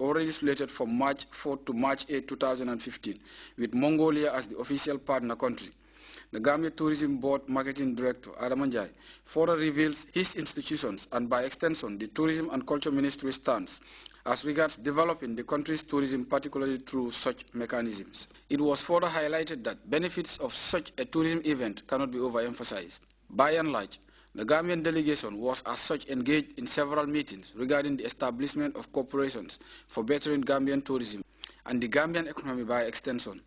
already slated from March 4 to March 8, 2015, with Mongolia as the official partner country. The Gambia Tourism Board Marketing Director, Adam Njai, further reveals his institutions and by extension the Tourism and Culture Ministry stance as regards developing the country's tourism, particularly through such mechanisms. It was further highlighted that benefits of such a tourism event cannot be overemphasized. By and large, the Gambian delegation was as such engaged in several meetings regarding the establishment of corporations for bettering Gambian tourism and the Gambian economy by extension.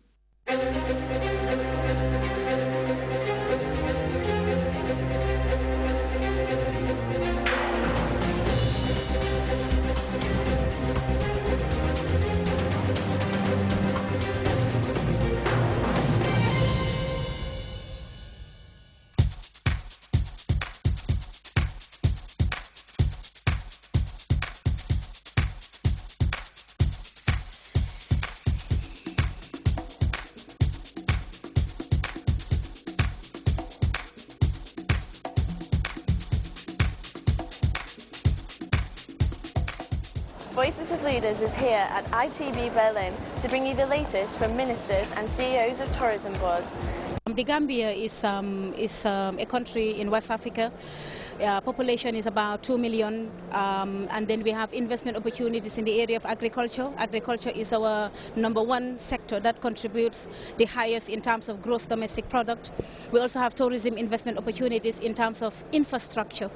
Voices of Leaders is here at ITB Berlin to bring you the latest from ministers and CEOs of tourism boards. The Gambia is a country in West Africa. Population is about 2 million, and then we have investment opportunities in the area of agriculture. Agriculture is our #1 sector that contributes the highest in terms of gross domestic product. We also have tourism investment opportunities in terms of infrastructure,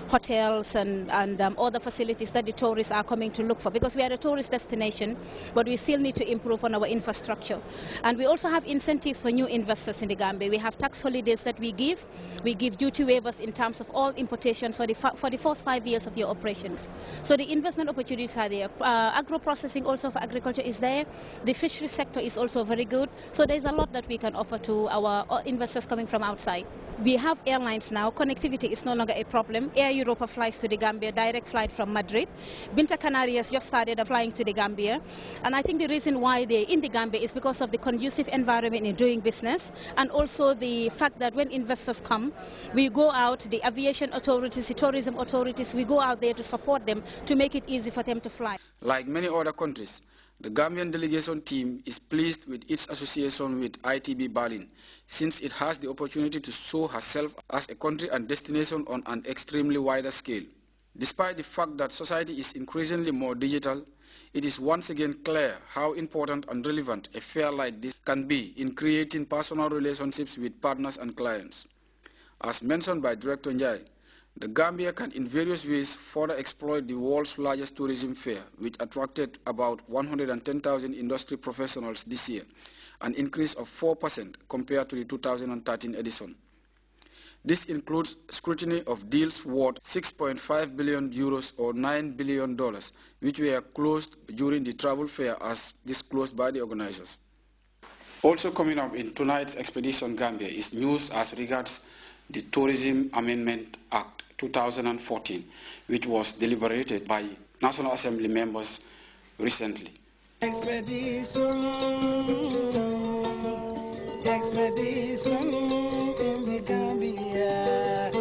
hotels and other facilities that the tourists are coming to look for, because we are a tourist destination, but we still need to improve on our infrastructure. And we also have incentives for new investors in the Gambia. We have tax holidays that we give. We give duty waivers in terms of all importations for the first 5 years of your operations. So the investment opportunities are there. Agro-processing also for agriculture is there. The fishery sector is also very good. So there's a lot that we can offer to our investors coming from outside. We have airlines now. Connectivity is no longer a problem. Air Europa flies to the Gambia, direct flight from Madrid. Binta Canarias just started flying to the Gambia. And I think the reason why they're in the Gambia is because of the conducive environment in doing business, and also the fact that when investors come, we go out, the aviation authorities, the tourism authorities, we go out there to support them to make it easy for them to fly. Like many other countries, the Gambian delegation team is pleased with its association with ITB Berlin, since it has the opportunity to show herself as a country and destination on an extremely wider scale. Despite the fact that society is increasingly more digital, it is once again clear how important and relevant a fair like this can be in creating personal relationships with partners and clients. As mentioned by Director Njai, the Gambia can in various ways further exploit the world's largest tourism fair, which attracted about 110,000 industry professionals this year, an increase of 4% compared to the 2013 edition. This includes scrutiny of deals worth 6.5 billion euros or $9 billion, which were closed during the travel fair as disclosed by the organizers. Also coming up in tonight's Expedition Gambia is news as regards the Tourism Amendment Act 2014, which was deliberated by National Assembly members recently. Expedition in the Gambia.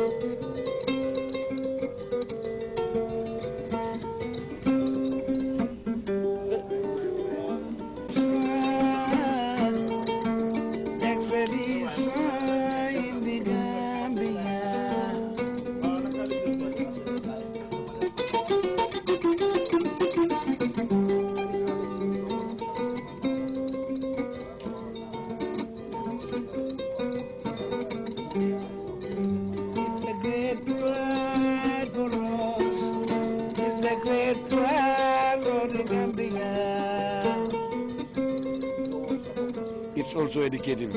It's also educative.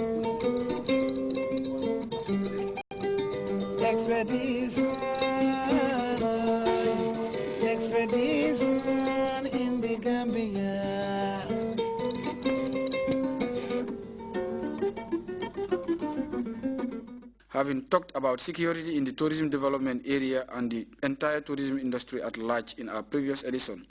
Expedition in the Gambia. Having talked about security in the tourism development area and the entire tourism industry at large in our previous edition,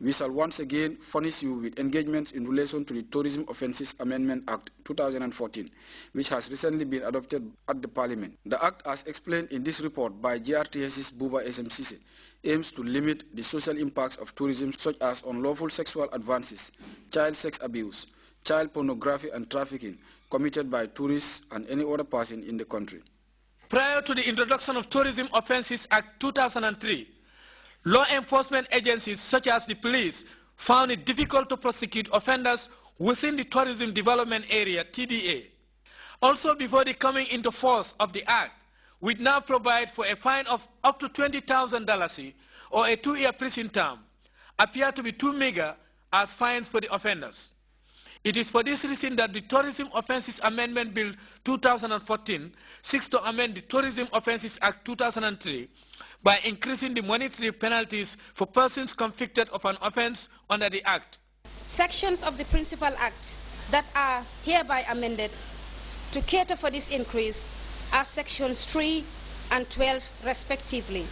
we shall once again furnish you with engagements in relation to the Tourism Offences Amendment Act 2014, which has recently been adopted at the Parliament. The Act, as explained in this report by GRTS's Buba SMCC, aims to limit the social impacts of tourism such as unlawful sexual advances, child sex abuse, child pornography and trafficking committed by tourists and any other person in the country. Prior to the introduction of Tourism Offences Act 2003, law enforcement agencies such as the police found it difficult to prosecute offenders within the tourism development area, TDA. Also, before the coming into force of the Act, we now provide for a fine of up to $20,000 or a 2-year prison term, appear to be too meager as fines for the offenders. It is for this reason that the Tourism Offences Amendment Bill 2014 seeks to amend the Tourism Offences Act 2003 by increasing the monetary penalties for persons convicted of an offence under the Act. Sections of the Principal Act that are hereby amended to cater for this increase are Sections 3 and 12 respectively.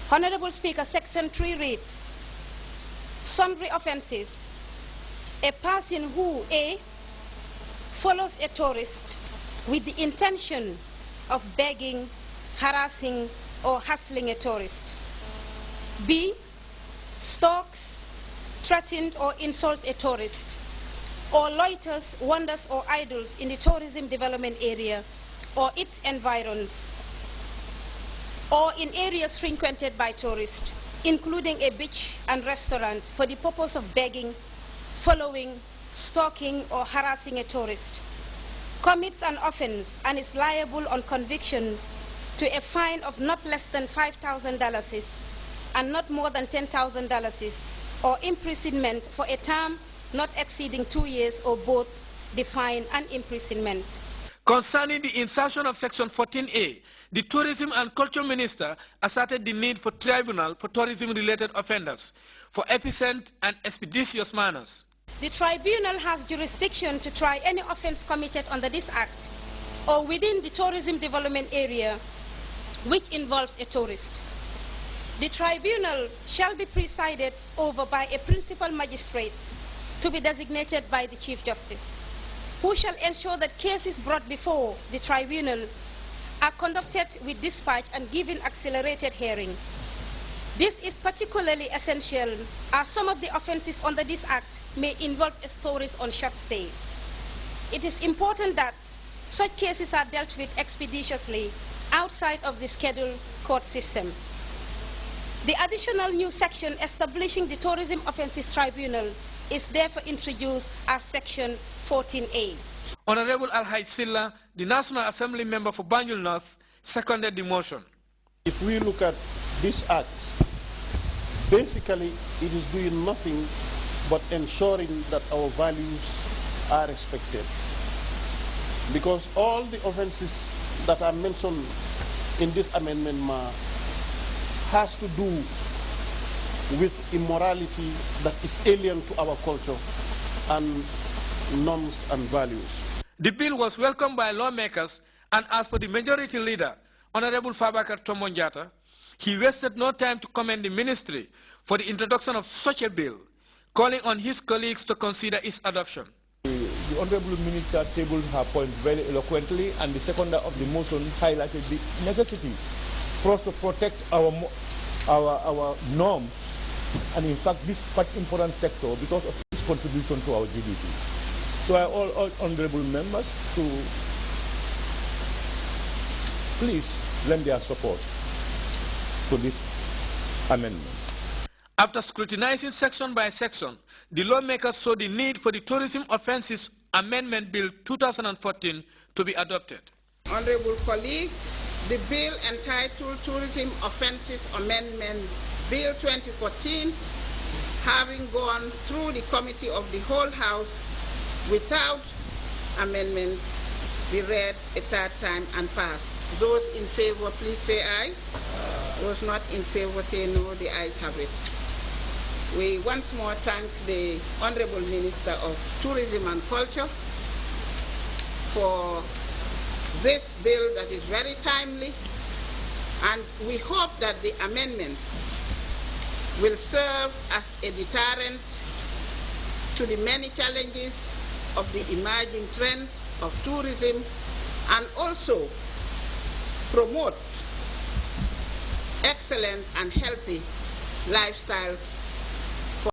Honorable Speaker, Section 3 reads, sundry offences. A person who A, follows a tourist with the intention of begging, harassing, or hassling a tourist. B, stalks, threatens, or insults a tourist, or loiters, wanders, or idles in the tourism development area or its environs, or in areas frequented by tourists, including a beach and restaurant, for the purpose of begging, following, stalking, or harassing a tourist, commits an offense and is liable on conviction to a fine of not less than $5,000 and not more than $10,000, or imprisonment for a term not exceeding 2 years, or both the fine and imprisonment. Concerning the insertion of Section 14A, the Tourism and Culture Minister asserted the need for tribunal for tourism-related offenders for efficient and expeditious manners. The tribunal has jurisdiction to try any offense committed under this Act or within the tourism development area which involves a tourist. The tribunal shall be presided over by a principal magistrate to be designated by the Chief Justice, who shall ensure that cases brought before the tribunal are conducted with dispatch and given accelerated hearing. This is particularly essential as some of the offenses under this Act may involve a tourist on short stay. It is important that such cases are dealt with expeditiously outside of the scheduled court system. The additional new section establishing the Tourism Offences Tribunal is therefore introduced as Section 14A. Honorable Alhaj Silla, the National Assembly member for Banjul North, seconded the motion. If we look at this Act, basically it is doing nothing but ensuring that our values are respected. Because all the offenses that are mentioned in this amendment has to do with immorality that is alien to our culture and norms and values. The bill was welcomed by lawmakers, and as for the majority leader, Honorable Fabakar Tombonjata, he wasted no time to commend the ministry for the introduction of such a bill, calling on his colleagues to consider its adoption. The Honorable Minister tabled her point very eloquently, and the seconder of the motion highlighted the necessity for us to protect our norms, and in fact this quite important sector because of its contribution to our GDP. So I all honorable members to please lend their support to this amendment. After scrutinizing section by section, the lawmakers saw the need for the Tourism Offences Amendment Bill 2014 to be adopted. Honorable colleagues, the bill entitled Tourism Offences Amendment Bill 2014, having gone through the committee of the whole House without amendments, be read a third time and passed. Those in favor, please say aye. Those not in favor, say no. The ayes have it. We once more thank the Honorable Minister of Tourism and Culture for this bill that is very timely, and we hope that the amendments will serve as a deterrent to the many challenges of the emerging trends of tourism and also promote excellent and healthy lifestyles